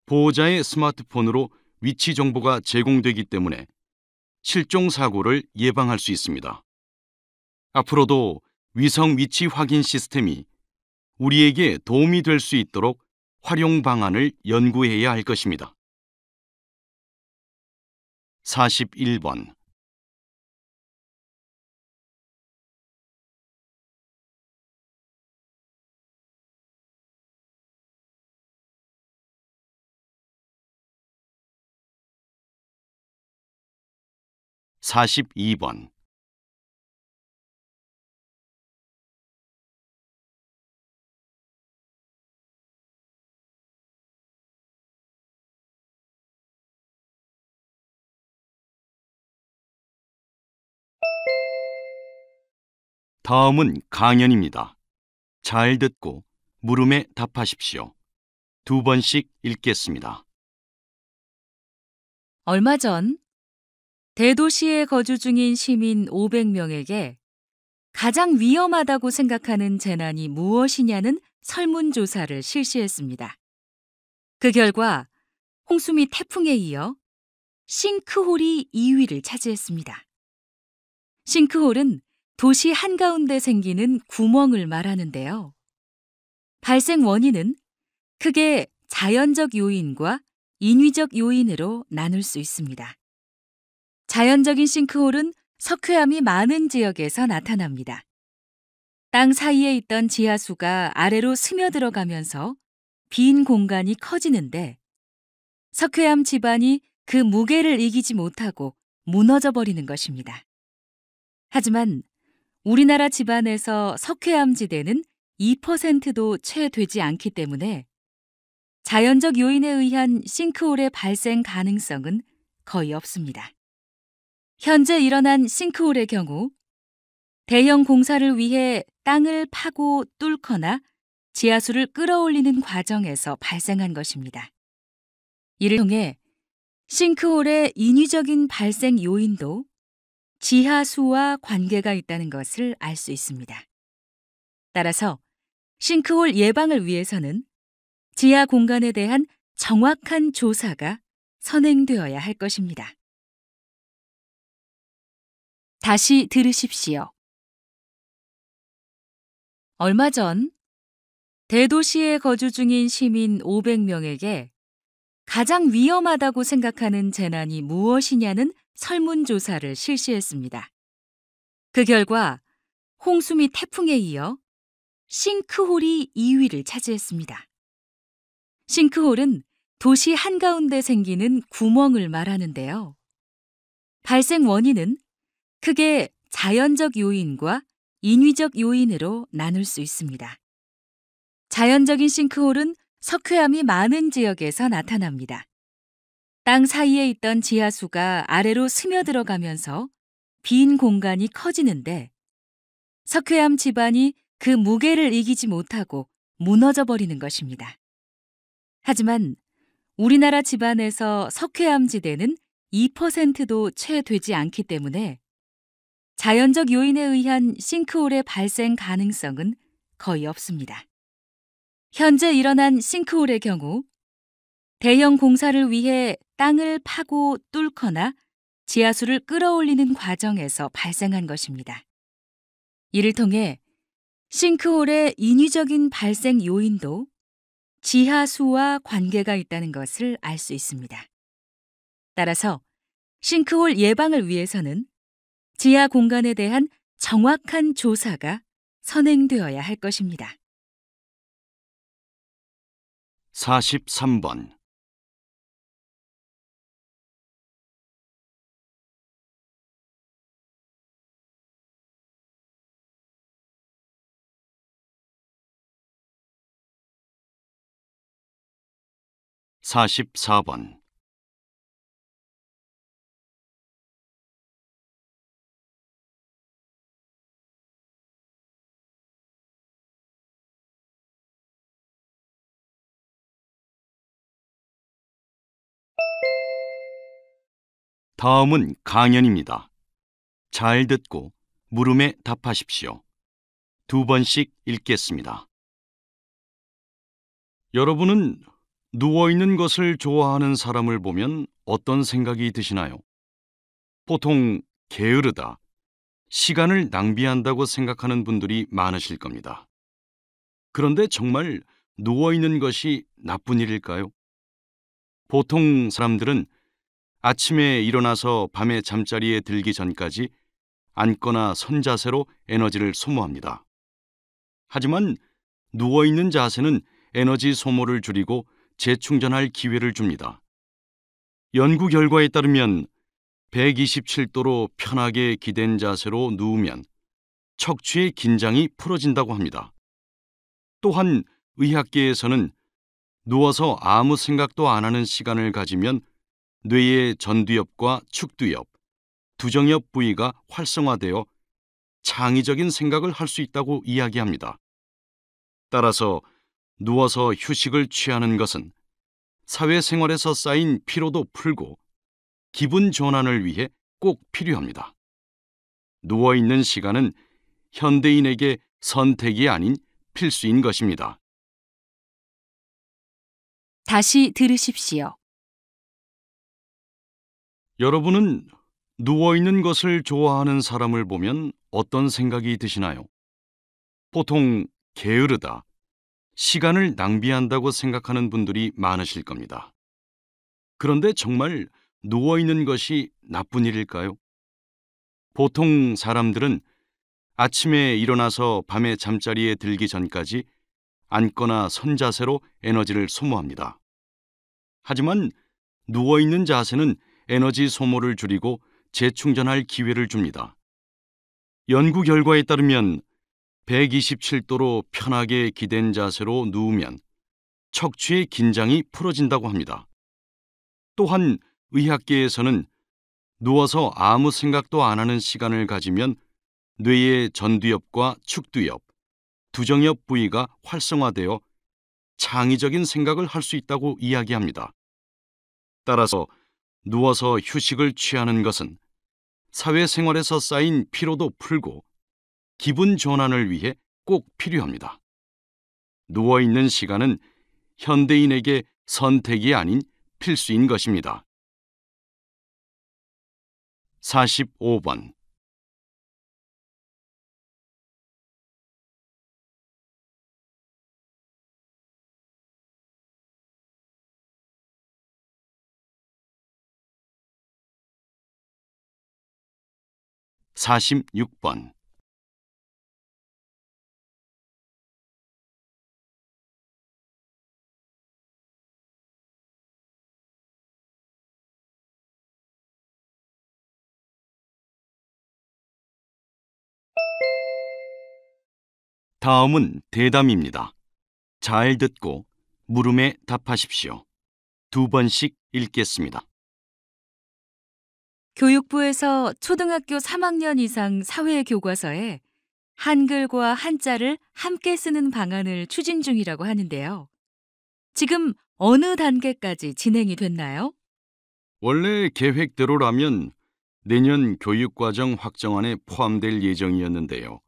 보호자의 스마트폰으로 위치 정보가 제공되기 때문에 실종 사고를 예방할 수 있습니다. 앞으로도 위성 위치 확인 시스템이 우리에게 도움이 될 수 있도록 활용 방안을 연구해야 할 것입니다. 41번. (42번) 다음은 강연입니다. 잘 듣고 물음에 답하십시오. 2번씩 읽겠습니다. 얼마 전 대도시에 거주 중인 시민 500명에게 가장 위험하다고 생각하는 재난이 무엇이냐는 설문조사를 실시했습니다. 그 결과 홍수 및 태풍에 이어 싱크홀이 2위를 차지했습니다. 싱크홀은 도시 한가운데 생기는 구멍을 말하는데요. 발생 원인은 크게 자연적 요인과 인위적 요인으로 나눌 수 있습니다. 자연적인 싱크홀은 석회암이 많은 지역에서 나타납니다. 땅 사이에 있던 지하수가 아래로 스며들어가면서 빈 공간이 커지는데 석회암 지반이 그 무게를 이기지 못하고 무너져 버리는 것입니다. 하지만 우리나라 지반에서 석회암 지대는 2%도 채 되지 않기 때문에 자연적 요인에 의한 싱크홀의 발생 가능성은 거의 없습니다. 현재 일어난 싱크홀의 경우 대형 공사를 위해 땅을 파고 뚫거나 지하수를 끌어올리는 과정에서 발생한 것입니다. 이를 통해 싱크홀의 인위적인 발생 요인도 지하수와 관계가 있다는 것을 알 수 있습니다. 따라서 싱크홀 예방을 위해서는 지하 공간에 대한 정확한 조사가 선행되어야 할 것입니다. 다시 들으십시오. 얼마 전 대도시에 거주 중인 시민 500명에게 가장 위험하다고 생각하는 재난이 무엇이냐는 설문조사를 실시했습니다. 그 결과 홍수 및 태풍에 이어 싱크홀이 2위를 차지했습니다. 싱크홀은 도시 한가운데 생기는 구멍을 말하는데요. 발생 원인은 크게 자연적 요인과 인위적 요인으로 나눌 수 있습니다. 자연적인 싱크홀은 석회암이 많은 지역에서 나타납니다. 땅 사이에 있던 지하수가 아래로 스며들어가면서 빈 공간이 커지는데 석회암 지반이 그 무게를 이기지 못하고 무너져 버리는 것입니다. 하지만 우리나라 지반에서 석회암 지대는 2%도 채 되지 않기 때문에 자연적 요인에 의한 싱크홀의 발생 가능성은 거의 없습니다. 현재 일어난 싱크홀의 경우 대형 공사를 위해 땅을 파고 뚫거나 지하수를 끌어올리는 과정에서 발생한 것입니다. 이를 통해 싱크홀의 인위적인 발생 요인도 지하수와 관계가 있다는 것을 알 수 있습니다. 따라서 싱크홀 예방을 위해서는 지하 공간에 대한 정확한 조사가 선행되어야 할 것입니다. 43번. 44번. '다음은 강연입니다. 잘 듣고 물음에 답하십시오. 2번씩 읽겠습니다. 여러분은 누워있는 것을 좋아하는 사람을 보면 어떤 생각이 드시나요? 보통 게으르다, 시간을 낭비한다고 생각하는 분들이 많으실 겁니다. 그런데 정말 누워있는 것이 나쁜 일일까요? 보통 사람들은 아침에 일어나서 밤에 잠자리에 들기 전까지 앉거나 선 자세로 에너지를 소모합니다. 하지만 누워있는 자세는 에너지 소모를 줄이고 재충전할 기회를 줍니다. 연구 결과에 따르면 127도로 편하게 기댄 자세로 누우면 척추의 긴장이 풀어진다고 합니다. 또한 의학계에서는 누워서 아무 생각도 안 하는 시간을 가지면 뇌의 전두엽과 축두엽, 두정엽 부위가 활성화되어 창의적인 생각을 할 수 있다고 이야기합니다. 따라서 누워서 휴식을 취하는 것은 사회생활에서 쌓인 피로도 풀고 기분 전환을 위해 꼭 필요합니다. 누워있는 시간은 현대인에게 선택이 아닌 필수인 것입니다. 다시 들으십시오. 여러분은 누워있는 것을 좋아하는 사람을 보면 어떤 생각이 드시나요? 보통 게으르다, 시간을 낭비한다고 생각하는 분들이 많으실 겁니다. 그런데 정말 누워있는 것이 나쁜 일일까요? 보통 사람들은 아침에 일어나서 밤에 잠자리에 들기 전까지 앉거나 선 자세로 에너지를 소모합니다. 하지만 누워있는 자세는 에너지 소모를 줄이고 재충전할 기회를 줍니다. 연구 결과에 따르면 127도로 편하게 기댄 자세로 누우면 척추의 긴장이 풀어진다고 합니다. 또한 의학계에서는 누워서 아무 생각도 안 하는 시간을 가지면 뇌의 전두엽과 축두엽, 두정엽 부위가 활성화되어 창의적인 생각을 할 수 있다고 이야기합니다. 따라서 누워서 휴식을 취하는 것은 사회생활에서 쌓인 피로도 풀고 기분 전환을 위해 꼭 필요합니다. 누워있는 시간은 현대인에게 선택이 아닌 필수인 것입니다. 45번. 46번. '다음은 대담입니다. 잘 듣고 물음에 답하십시오. 2번씩 읽겠습니다. 교육부에서 초등학교 3학년 이상 사회 교과서에 한글과 한자를 함께 쓰는 방안을 추진 중이라고 하는데요. 지금 어느 단계까지 진행이 됐나요? 원래 계획대로라면 내년 교육과정 확정안에 포함될 예정이었는데요.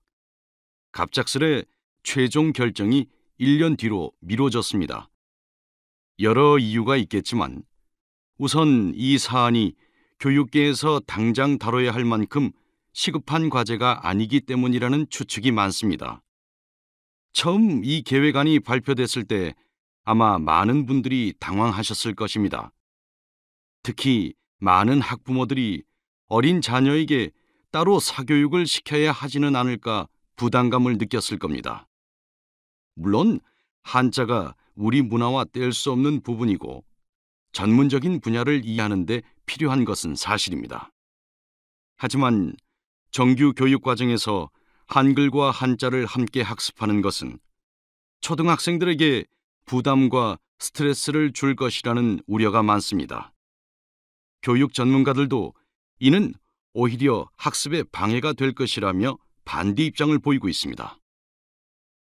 갑작스레 최종 결정이 1년 뒤로 미뤄졌습니다. 여러 이유가 있겠지만 우선 이 사안이 교육계에서 당장 다뤄야 할 만큼 시급한 과제가 아니기 때문이라는 추측이 많습니다. 처음 이 계획안이 발표됐을 때 아마 많은 분들이 당황하셨을 것입니다. 특히 많은 학부모들이 어린 자녀에게 따로 사교육을 시켜야 하지는 않을까 부담감을 느꼈을 겁니다. 물론 한자가 우리 문화와 뗄 수 없는 부분이고 전문적인 분야를 이해하는 데 필요한 것은 사실입니다. 하지만 정규 교육 과정에서 한글과 한자를 함께 학습하는 것은 초등학생들에게 부담과 스트레스를 줄 것이라는 우려가 많습니다. 교육 전문가들도 이는 오히려 학습에 방해가 될 것이라며 반대 입장을 보이고 있습니다.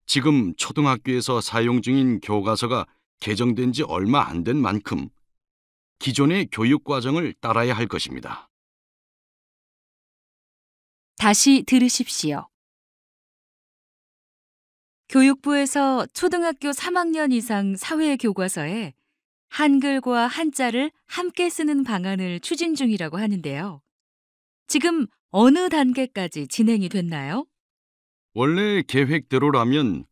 지금 초등학교에서 사용 중인 교과서가 개정된 지 얼마 안 된 만큼 기존의 교육 과정을 따라야 할 것입니다. 다시 들으십시오. 교육부에서 초등학교 3학년 이상 사회 교과서에 한글과 한자를 함께 쓰는 방안을 추진 중이라고 하는데요. 지금 어느 단계까지 진행이 됐나요? 원래 계획대로라면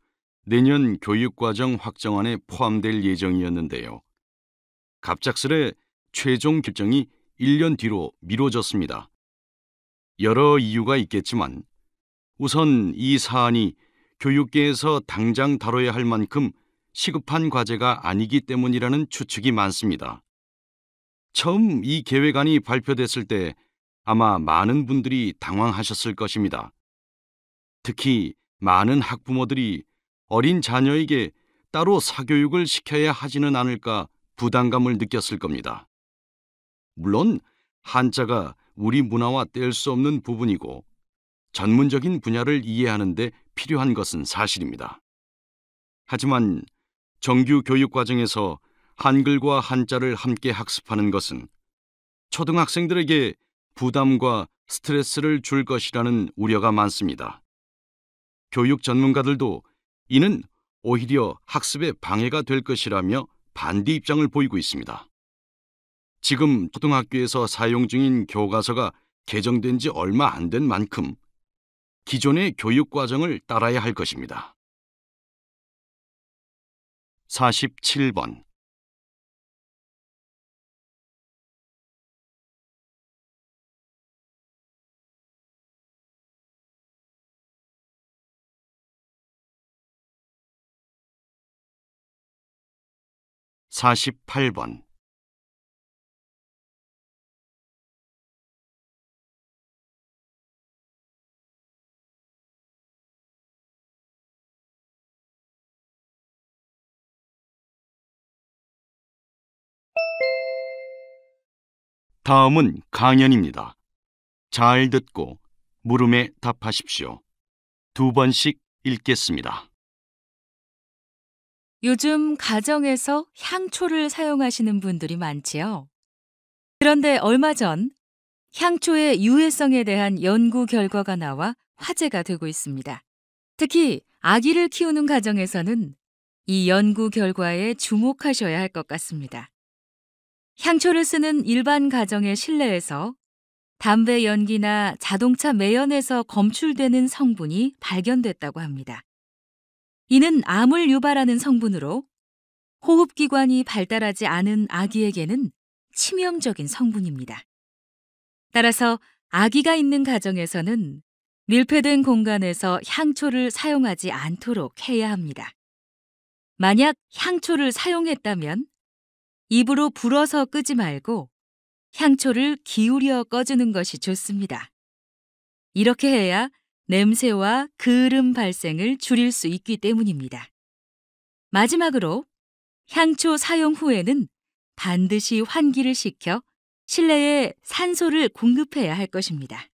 내년 교육과정 확정안에 포함될 예정이었는데요. 갑작스레 최종 결정이 1년 뒤로 미뤄졌습니다. 여러 이유가 있겠지만 우선 이 사안이 교육계에서 당장 다뤄야 할 만큼 시급한 과제가 아니기 때문이라는 추측이 많습니다. 처음 이 계획안이 발표됐을 때 아마 많은 분들이 당황하셨을 것입니다. 특히 많은 학부모들이 어린 자녀에게 따로 사교육을 시켜야 하지는 않을까 부담감을 느꼈을 겁니다. 물론 한자가 우리 문화와 뗄 수 없는 부분이고 전문적인 분야를 이해하는 데 필요한 것은 사실입니다. 하지만 정규 교육 과정에서 한글과 한자를 함께 학습하는 것은 초등학생들에게 부담과 스트레스를 줄 것이라는 우려가 많습니다. 교육 전문가들도 이는 오히려 학습에 방해가 될 것이라며 반대 입장을 보이고 있습니다. 지금 초등학교에서 사용 중인 교과서가 개정된 지 얼마 안 된 만큼 기존의 교육 과정을 따라야 할 것입니다. 47번. (48번) 다음은 강연입니다. 잘 듣고 물음에 답하십시오. 2번씩 읽겠습니다. 요즘 가정에서 향초를 사용하시는 분들이 많지요. 그런데 얼마 전 향초의 유해성에 대한 연구 결과가 나와 화제가 되고 있습니다. 특히 아기를 키우는 가정에서는 이 연구 결과에 주목하셔야 할 것 같습니다. 향초를 쓰는 일반 가정의 실내에서 담배 연기나 자동차 매연에서 검출되는 성분이 발견됐다고 합니다. 이는 암을 유발하는 성분으로 호흡기관이 발달하지 않은 아기에게는 치명적인 성분입니다. 따라서 아기가 있는 가정에서는 밀폐된 공간에서 향초를 사용하지 않도록 해야 합니다. 만약 향초를 사용했다면 입으로 불어서 끄지 말고 향초를 기울여 꺼주는 것이 좋습니다. 이렇게 해야 냄새와 그을음 발생을 줄일 수 있기 때문입니다. 마지막으로 향초 사용 후에는 반드시 환기를 시켜 실내에 산소를 공급해야 할 것입니다.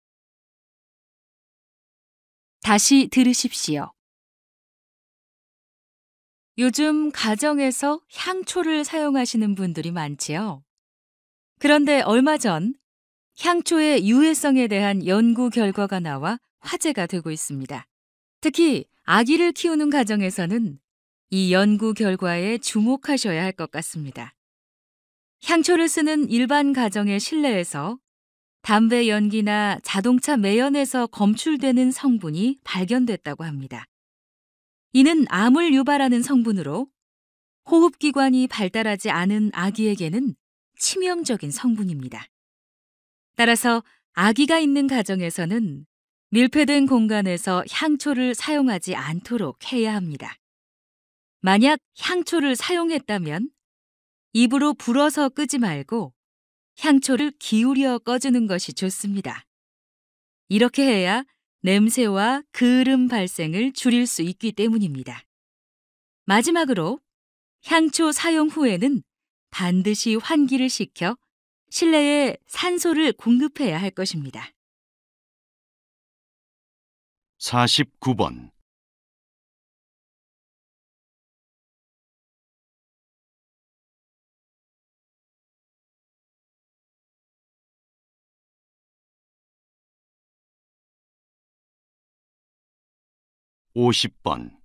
다시 들으십시오. 요즘 가정에서 향초를 사용하시는 분들이 많지요. 그런데 얼마 전 향초의 유해성에 대한 연구 결과가 나와 화제가 되고 있습니다. 특히 아기를 키우는 가정에서는 이 연구 결과에 주목하셔야 할 것 같습니다. 향초를 쓰는 일반 가정의 실내에서 담배 연기나 자동차 매연에서 검출되는 성분이 발견됐다고 합니다. 이는 암을 유발하는 성분으로 호흡기관이 발달하지 않은 아기에게는 치명적인 성분입니다. 따라서 아기가 있는 가정에서는 밀폐된 공간에서 향초를 사용하지 않도록 해야 합니다. 만약 향초를 사용했다면 입으로 불어서 끄지 말고 향초를 기울여 꺼주는 것이 좋습니다. 이렇게 해야 냄새와 그을음 발생을 줄일 수 있기 때문입니다. 마지막으로 향초 사용 후에는 반드시 환기를 시켜 실내에 산소를 공급해야 할 것입니다. 49번. (50번)